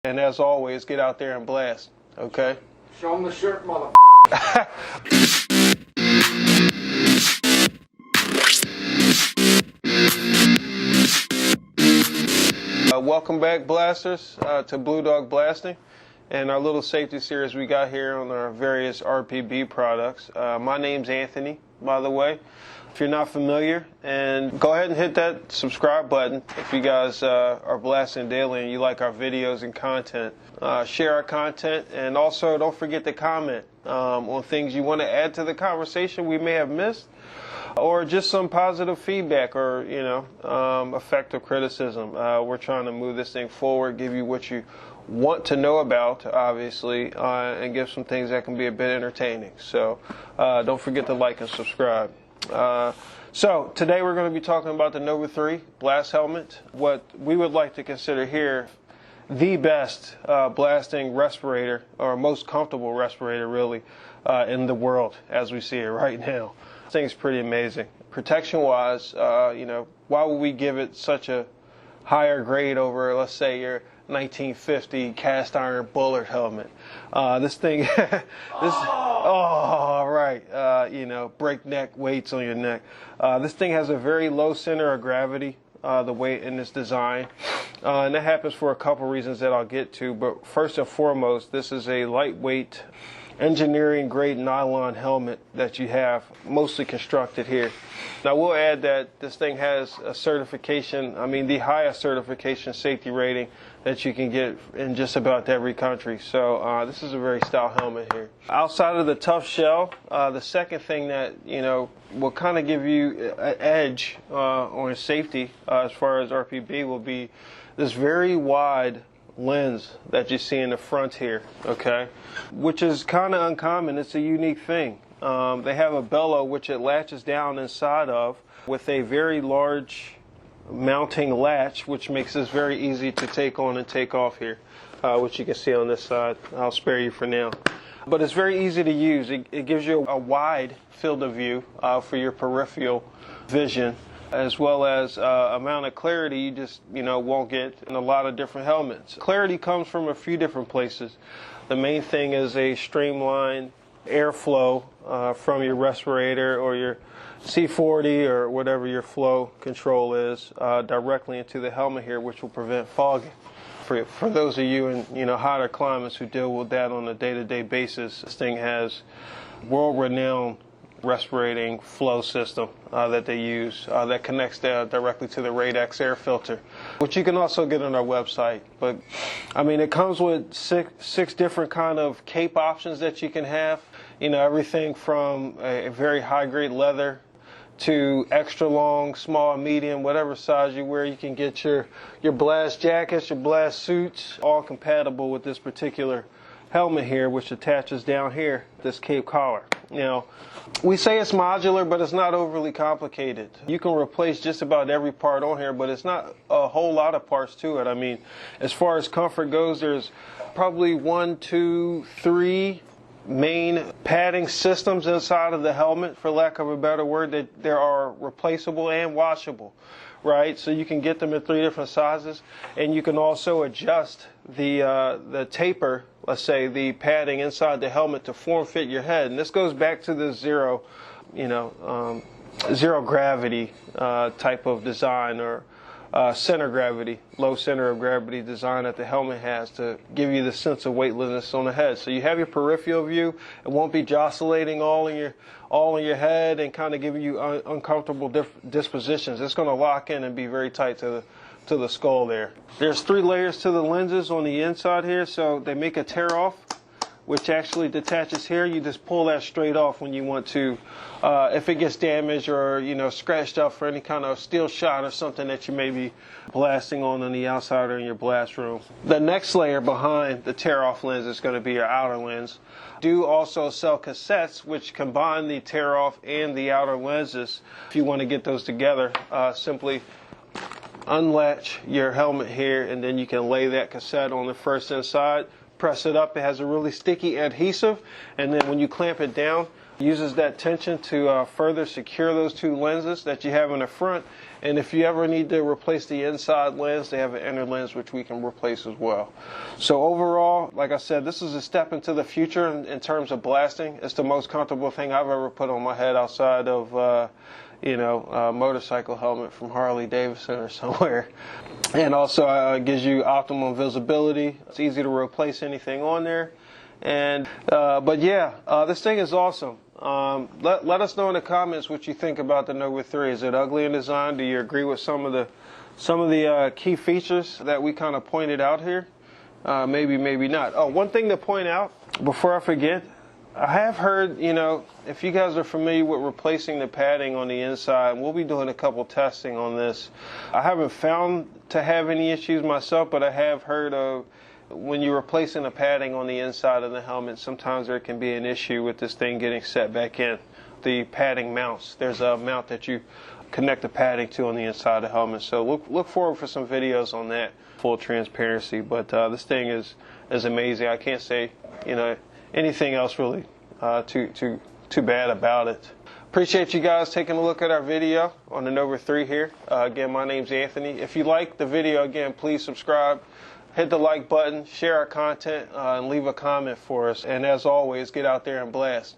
And as always, get out there and blast, okay? Show them the shirt, mother. Welcome back, blasters, to Blue Dog Blasting and our little safety series we got here on our various RPB products. My name's Anthony, by the way, if you're not familiar, and go ahead and hit that subscribe button if you guys are blasting daily and you like our videos and content. Share our content, and also don't forget to comment on things you want to add to the conversation we may have missed, or just some positive feedback, or effective criticism. We're trying to move this thing forward, give you what you want to know about, obviously, and give some things that can be a bit entertaining. So don't forget to like and subscribe. So today we're going to be talking about the Nova 3 blast helmet, what we would like to consider here the best blasting respirator, or most comfortable respirator really, in the world as we see it right now. This thing's pretty amazing. Protection wise, why would we give it such a higher grade over, let's say, your 1950 cast iron bullet helmet? This thing, breakneck weights on your neck. This thing has a very low center of gravity, the weight in this design. And that happens for a couple reasons that I'll get to. But first and foremost, this is a lightweight engineering grade nylon helmet that you have mostly constructed here. Now we'll add that this thing has a certification, the highest certification safety rating that you can get in just about every country. So this is a very stout helmet here. Outside of the tough shell, the second thing that will kind of give you an edge on safety as far as RPB will be this very wide lens that you see in the front here, okay, which is kind of uncommon. It's a unique thing. They have a bellow which it latches down inside of with a very large mounting latch, which makes this very easy to take on and take off here, which you can see on this side. I'll spare you for now. But it's very easy to use. It gives you a wide field of view for your peripheral vision, as well as amount of clarity you just won't get in a lot of different helmets. Clarity comes from a few different places. The main thing is a streamlined airflow from your respirator or your C40 or whatever your flow control is directly into the helmet here, which will prevent fogging. For those of you in hotter climates who deal with that on a day-to-day basis, this thing has world-renowned respirating flow system that they use that connects directly to the Radex air filter, which you can also get on our website. But it comes with six different kind of cape options that you can have. Everything from a very high grade leather to extra long, small, medium, whatever size you wear. You can get your blast jackets, your blast suits, all compatible with this particular helmet here, which attaches down here, this cape collar. We say it's modular, but it's not overly complicated. You can replace just about every part on here, but it's not a whole lot of parts to it. As far as comfort goes, there's probably 1, 2, 3 main padding systems inside of the helmet, for lack of a better word, that there are replaceable and washable, right? So you can get them in 3 different sizes, and you can also adjust the taper, let's say the padding inside the helmet, to form fit your head. And this goes back to the zero gravity type of design, or center gravity, low center of gravity design that the helmet has to give you the sense of weightlessness on the head. So you have your peripheral view. It won't be jostulating all in your head and kind of giving you uncomfortable dispositions. It's going to lock in and be very tight to the skull there. There's 3 layers to the lenses on the inside here, so they make a tear off, which actually detaches here. You just pull that straight off when you want to, if it gets damaged or scratched up for any kind of steel shot or something that you may be blasting on the outside or in your blast room. The next layer behind the tear-off lens is going to be your outer lens. Do also sell cassettes which combine the tear-off and the outer lenses. If you want to get those together, simply unlatch your helmet here, and then you can lay that cassette on the first inside. Press it up. It has a really sticky adhesive, and then when you clamp it down, Uses that tension to further secure those two lenses that you have in the front. And if you ever need to replace the inside lens, they have an inner lens which we can replace as well. So overall, like I said, this is a step into the future in terms of blasting. It's the most comfortable thing I've ever put on my head outside of a motorcycle helmet from Harley Davidson or somewhere. And also gives you optimum visibility. It's easy to replace anything on there. And but yeah, this thing is awesome. Let us know in the comments what you think about the Nova 3. Is it ugly in design? Do you agree with some of the key features that we kind of pointed out here? Maybe, maybe not. Oh, one thing to point out before I forget, I have heard, if you guys are familiar with replacing the padding on the inside, we'll be doing a couple testing on this. I haven't found to have any issues myself, but I have heard of when you're replacing the padding on the inside of the helmet, sometimes there can be an issue with this thing getting set back in. The padding mounts. There's a mount that you connect the padding to on the inside of the helmet. So look forward for some videos on that, full transparency. But this thing is amazing. I can't say anything else really too bad about it. Appreciate you guys taking a look at our video on the Nova 3 here. Again, my name's Anthony. If you like the video, again, please subscribe. Hit the like button, share our content, and leave a comment for us. And as always, get out there and blast.